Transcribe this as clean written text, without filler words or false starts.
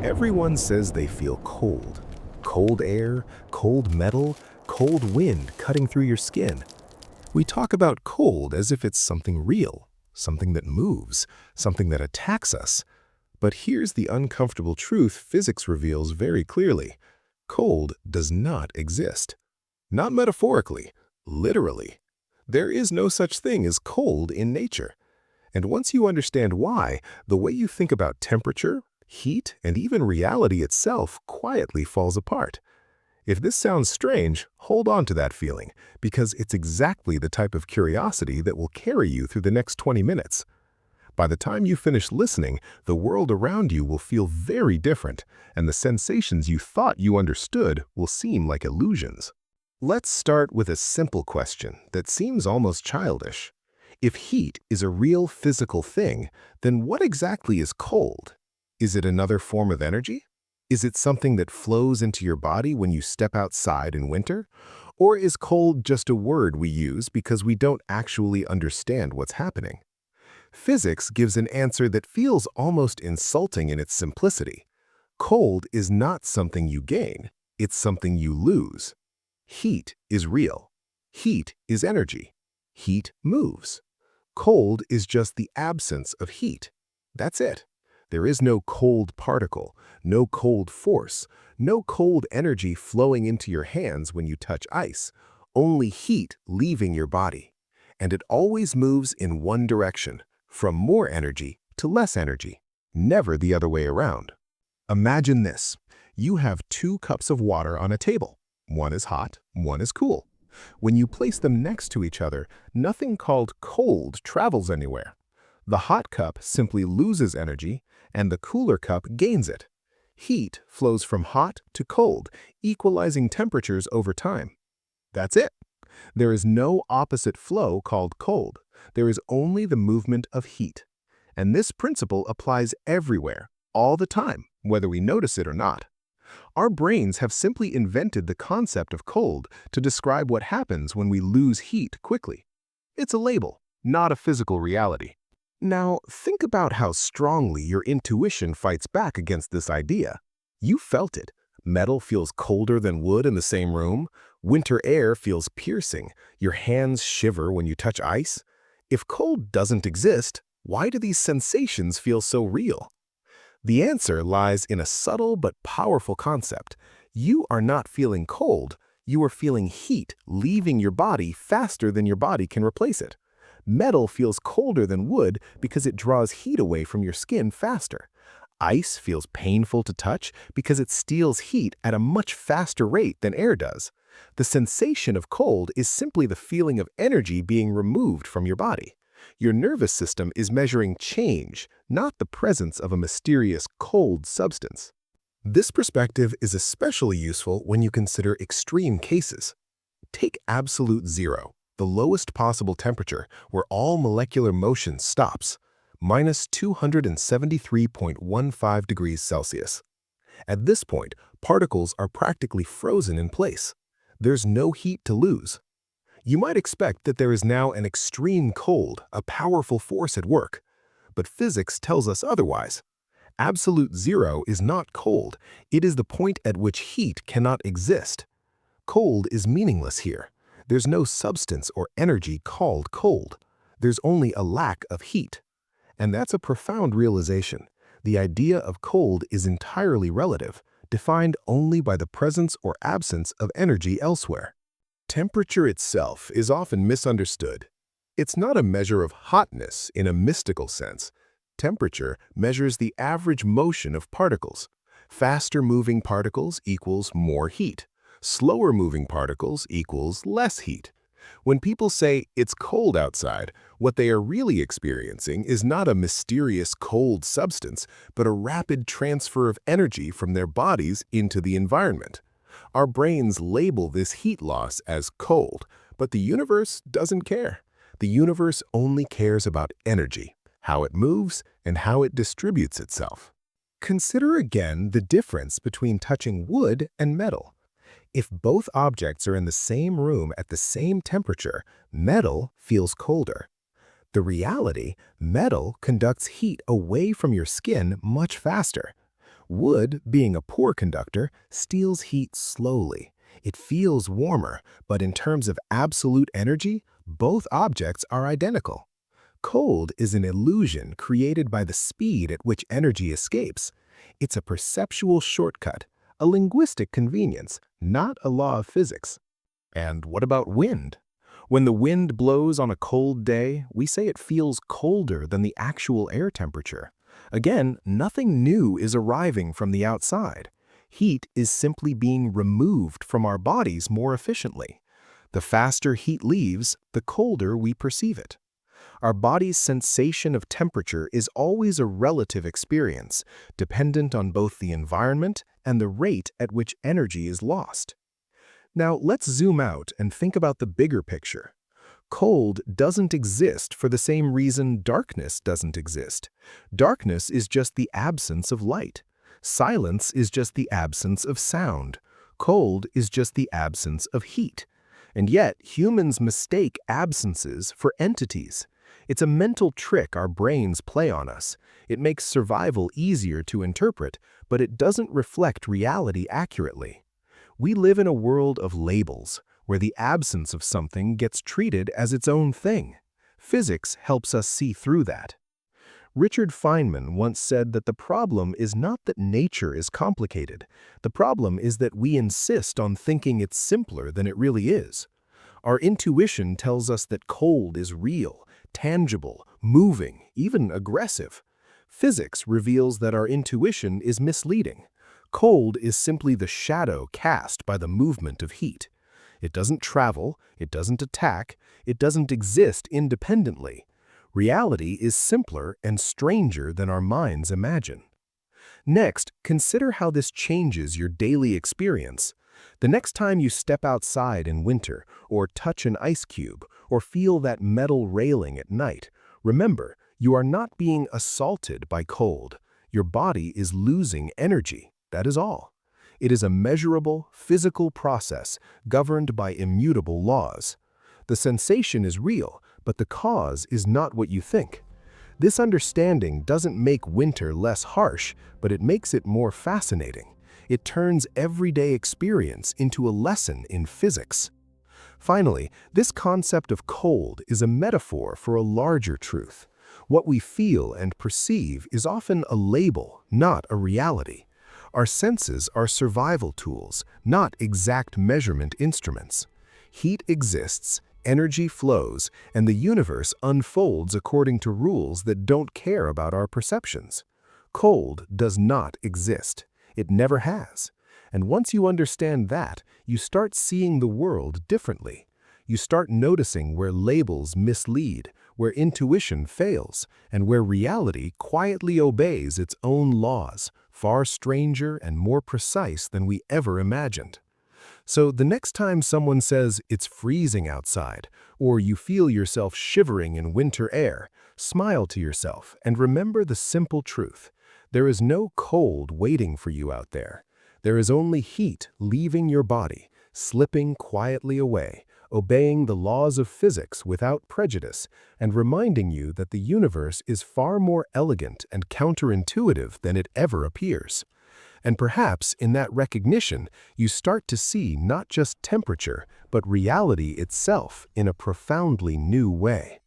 Everyone says they feel cold. Cold air, cold metal, cold wind cutting through your skin. We talk about cold as if it's something real, something that moves, something that attacks us. But here's the uncomfortable truth physics reveals very clearly. Cold does not exist. Not metaphorically, literally. There is no such thing as cold in nature. And once you understand why, the way you think about temperature, heat, and even reality itself quietly falls apart. If this sounds strange, hold on to that feeling, because it's exactly the type of curiosity that will carry you through the next 20 minutes. By the time you finish listening, the world around you will feel very different, and the sensations you thought you understood will seem like illusions. Let's start with a simple question that seems almost childish. If heat is a real physical thing, then what exactly is cold? Is it another form of energy? Is it something that flows into your body when you step outside in winter? Or is cold just a word we use because we don't actually understand what's happening? Physics gives an answer that feels almost insulting in its simplicity. Cold is not something you gain, it's something you lose. Heat is real. Heat is energy. Heat moves. Cold is just the absence of heat. That's it. There is no cold particle, no cold force, no cold energy flowing into your hands when you touch ice, only heat leaving your body. And it always moves in one direction, from more energy to less energy, never the other way around. Imagine this. You have 2 cups of water on a table. One is hot, one is cool. When you place them next to each other, nothing called cold travels anywhere. The hot cup simply loses energy, and the cooler cup gains it. Heat flows from hot to cold, equalizing temperatures over time. That's it. There is no opposite flow called cold. There is only the movement of heat. And this principle applies everywhere, all the time, whether we notice it or not. Our brains have simply invented the concept of cold to describe what happens when we lose heat quickly. It's a label, not a physical reality. Now, think about how strongly your intuition fights back against this idea. You felt it. Metal feels colder than wood in the same room. Winter air feels piercing. Your hands shiver when you touch ice. If cold doesn't exist, why do these sensations feel so real? The answer lies in a subtle but powerful concept. You are not feeling cold, you are feeling heat leaving your body faster than your body can replace it. Metal feels colder than wood because it draws heat away from your skin faster. Ice feels painful to touch because it steals heat at a much faster rate than air does. The sensation of cold is simply the feeling of energy being removed from your body. Your nervous system is measuring change, not the presence of a mysterious cold substance. This perspective is especially useful when you consider extreme cases. Take absolute zero, the lowest possible temperature where all molecular motion stops, minus 273.15 degrees Celsius. At this point, particles are practically frozen in place. There's no heat to lose. You might expect that there is now an extreme cold, a powerful force at work. But physics tells us otherwise. Absolute zero is not cold. It is the point at which heat cannot exist. Cold is meaningless here. There's no substance or energy called cold. There's only a lack of heat. And that's a profound realization. The idea of cold is entirely relative, defined only by the presence or absence of energy elsewhere. Temperature itself is often misunderstood. It's not a measure of hotness in a mystical sense. Temperature measures the average motion of particles. Faster moving particles equals more heat. Slower moving particles equals less heat. When people say it's cold outside, what they are really experiencing is not a mysterious cold substance, but a rapid transfer of energy from their bodies into the environment. Our brains label this heat loss as cold, but the universe doesn't care. The universe only cares about energy, how it moves, and how it distributes itself. Consider again the difference between touching wood and metal. If both objects are in the same room at the same temperature, metal feels colder. The reality, metal conducts heat away from your skin much faster. Wood, being a poor conductor, steals heat slowly. It feels warmer, but in terms of absolute energy, both objects are identical. Cold is an illusion created by the speed at which energy escapes. It's a perceptual shortcut, a linguistic convenience, not a law of physics. And what about wind? When the wind blows on a cold day, we say it feels colder than the actual air temperature. Again, nothing new is arriving from the outside. Heat is simply being removed from our bodies more efficiently. The faster heat leaves, the colder we perceive it. Our body's sensation of temperature is always a relative experience, dependent on both the environment and the rate at which energy is lost. Now, let's zoom out and think about the bigger picture. Cold doesn't exist for the same reason darkness doesn't exist. Darkness is just the absence of light. Silence is just the absence of sound. Cold is just the absence of heat. And yet, humans mistake absences for entities. It's a mental trick our brains play on us. It makes survival easier to interpret, but it doesn't reflect reality accurately. We live in a world of labels, where the absence of something gets treated as its own thing. Physics helps us see through that. Richard Feynman once said that the problem is not that nature is complicated. The problem is that we insist on thinking it's simpler than it really is. Our intuition tells us that cold is real, tangible, moving, even aggressive. Physics reveals that our intuition is misleading. Cold is simply the shadow cast by the movement of heat. It doesn't travel, it doesn't attack, it doesn't exist independently. Reality is simpler and stranger than our minds imagine. Next, consider how this changes your daily experience. The next time you step outside in winter, or touch an ice cube, or feel that metal railing at night, remember, you are not being assaulted by cold. Your body is losing energy. That is all. It is a measurable, physical process governed by immutable laws. The sensation is real, but the cause is not what you think. This understanding doesn't make winter less harsh, but it makes it more fascinating. It turns everyday experience into a lesson in physics. Finally, this concept of cold is a metaphor for a larger truth. What we feel and perceive is often a label, not a reality. Our senses are survival tools, not exact measurement instruments. Heat exists, energy flows, and the universe unfolds according to rules that don't care about our perceptions. Cold does not exist. It never has. And once you understand that, you start seeing the world differently. You start noticing where labels mislead, where intuition fails, and where reality quietly obeys its own laws, far stranger and more precise than we ever imagined. So the next time someone says it's freezing outside, or you feel yourself shivering in winter air, smile to yourself and remember the simple truth. There is no cold waiting for you out there. There is only heat leaving your body, slipping quietly away, obeying the laws of physics without prejudice, and reminding you that the universe is far more elegant and counterintuitive than it ever appears. And perhaps in that recognition, you start to see not just temperature, but reality itself in a profoundly new way.